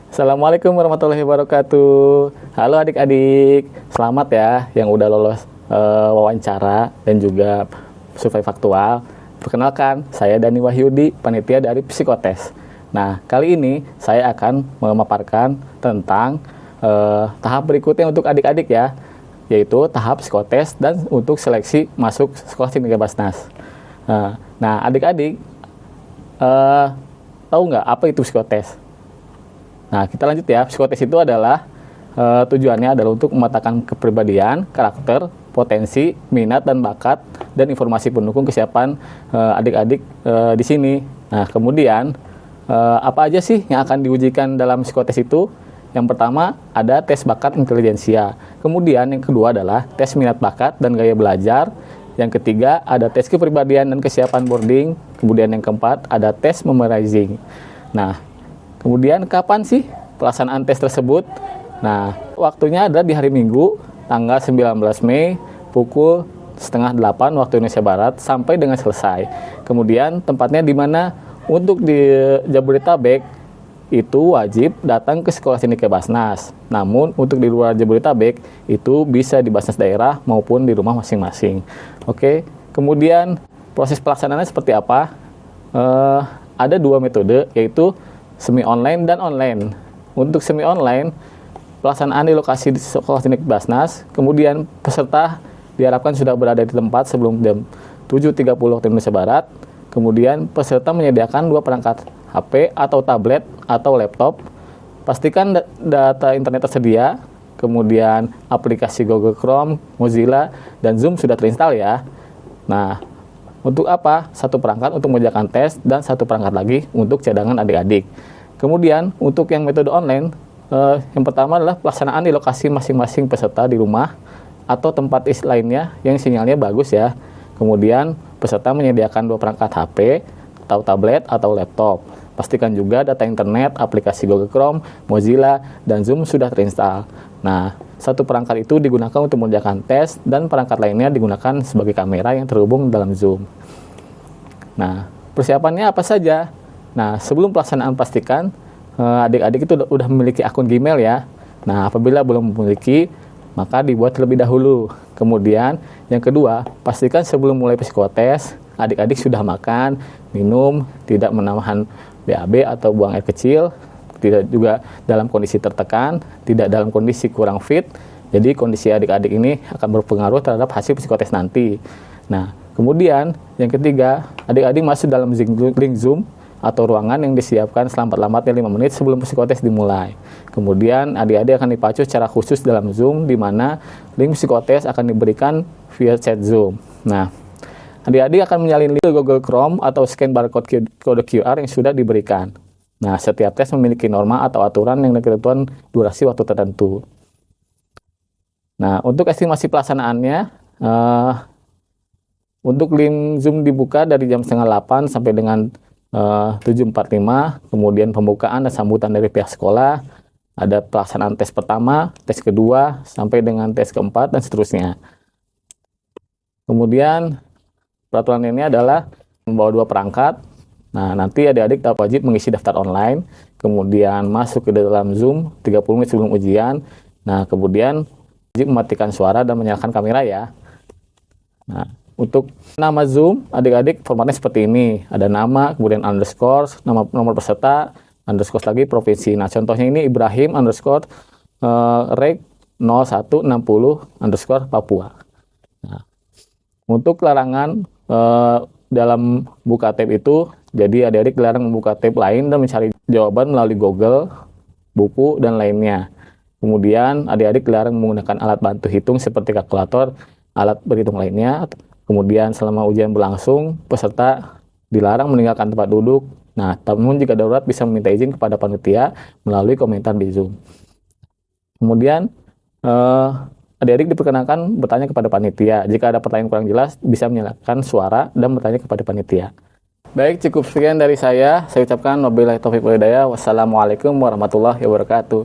Assalamualaikum warahmatullahi wabarakatuh. Halo adik-adik, selamat ya yang udah lolos wawancara dan juga survei faktual. Perkenalkan, saya Dani Wahyudi, panitia dari Psikotes. Nah, kali ini saya akan memaparkan tentang tahap berikutnya untuk adik-adik ya, yaitu tahap psikotes dan untuk seleksi masuk sekolah tinggi Basnas. Nah, adik-adik tahu nggak apa itu psikotes? Nah, kita lanjut ya. Psikotes itu adalah tujuannya adalah untuk memetakan kepribadian, karakter, potensi, minat dan bakat, dan informasi pendukung kesiapan adik-adik di sini. Nah, kemudian apa aja sih yang akan diujikan dalam psikotes itu? Yang pertama ada tes bakat intelijensia. Kemudian yang kedua adalah tes minat bakat dan gaya belajar. Yang ketiga ada tes kepribadian dan kesiapan boarding. Kemudian yang keempat ada tes memorizing. Nah, kemudian kapan sih pelaksanaan tes tersebut? Nah, waktunya ada di hari Minggu, tanggal 19 Mei, pukul setengah 8 waktu Indonesia Barat, sampai dengan selesai. Kemudian tempatnya di mana? Untuk di Jabodetabek, itu wajib datang ke sekolah tinggi Basnas. Namun, untuk di luar Jabodetabek, itu bisa di Basnas daerah maupun di rumah masing-masing. Oke, kemudian proses pelaksanaannya seperti apa? Ada dua metode, yaitu semi online dan online. Untuk semi online, pelaksanaan di lokasi di sekolah tinggi Basnas, kemudian peserta diharapkan sudah berada di tempat sebelum jam 7.30 waktu Indonesia Barat. Kemudian peserta menyediakan dua perangkat HP atau tablet atau laptop. Pastikan data internet tersedia, kemudian aplikasi Google Chrome, Mozilla, dan Zoom sudah terinstall ya. Nah, untuk apa? Satu perangkat untuk mengerjakan tes dan satu perangkat lagi untuk cadangan adik-adik. Kemudian untuk yang metode online, yang pertama adalah pelaksanaan di lokasi masing-masing peserta di rumah atau tempat lainnya yang sinyalnya bagus ya. Kemudian peserta menyediakan dua perangkat HP atau tablet atau laptop. Pastikan juga data internet, aplikasi Google Chrome, Mozilla, dan Zoom sudah terinstall. Nah, satu perangkat itu digunakan untuk mengerjakan tes dan perangkat lainnya digunakan sebagai kamera yang terhubung dalam Zoom. Nah, persiapannya apa saja? Nah, sebelum pelaksanaan pastikan adik-adik itu udah memiliki akun Gmail ya. Nah, apabila belum memiliki, maka dibuat terlebih dahulu. Kemudian, yang kedua, pastikan sebelum mulai psikotes, adik-adik sudah makan, minum, tidak menahan BAB atau buang air kecil, tidak juga dalam kondisi tertekan, tidak dalam kondisi kurang fit. Jadi kondisi adik-adik ini akan berpengaruh terhadap hasil psikotes nanti. Nah, kemudian yang ketiga, adik-adik masuk dalam link Zoom atau ruangan yang disiapkan selambat-lambatnya 5 menit sebelum psikotes dimulai. Kemudian adik-adik akan dipacu secara khusus dalam Zoom, di mana link psikotes akan diberikan via chat Zoom. Nah, adik-adik akan menyalin link Google Chrome atau scan barcode kode QR yang sudah diberikan. Nah, setiap tes memiliki norma atau aturan yang ketentuan durasi waktu tertentu. Nah, untuk estimasi pelaksanaannya, untuk link Zoom dibuka dari jam setengah 8 sampai dengan 7.45, kemudian pembukaan dan sambutan dari pihak sekolah, ada pelaksanaan tes pertama, tes kedua, sampai dengan tes keempat, dan seterusnya. Kemudian, peraturan ini adalah membawa dua perangkat. Nah, nanti adik-adik wajib mengisi daftar online, kemudian masuk ke dalam Zoom 30 menit sebelum ujian. Nah, kemudian wajib mematikan suara dan menyalakan kamera ya. Nah, untuk nama Zoom, adik-adik formatnya seperti ini. Ada nama, kemudian underscore, nomor peserta, underscore lagi provinsi. Nah, contohnya ini Ibrahim underscore reg 0160 underscore Papua. Nah, untuk larangan dalam buka tab itu, jadi adik-adik dilarang membuka tab lain dan mencari jawaban melalui Google, buku, dan lainnya. Kemudian adik-adik dilarang menggunakan alat bantu hitung seperti kalkulator, alat berhitung lainnya. Kemudian selama ujian berlangsung, peserta dilarang meninggalkan tempat duduk. Nah, namun jika darurat bisa meminta izin kepada panitia melalui komentar di Zoom. Kemudian adik-adik diperkenankan bertanya kepada panitia. Jika ada pertanyaan kurang jelas, bisa menyalakan suara dan bertanya kepada panitia. Baik, cukup sekian dari saya. Saya ucapkan wabillahi taufiq wal hidayah. Wassalamualaikum warahmatullahi wabarakatuh.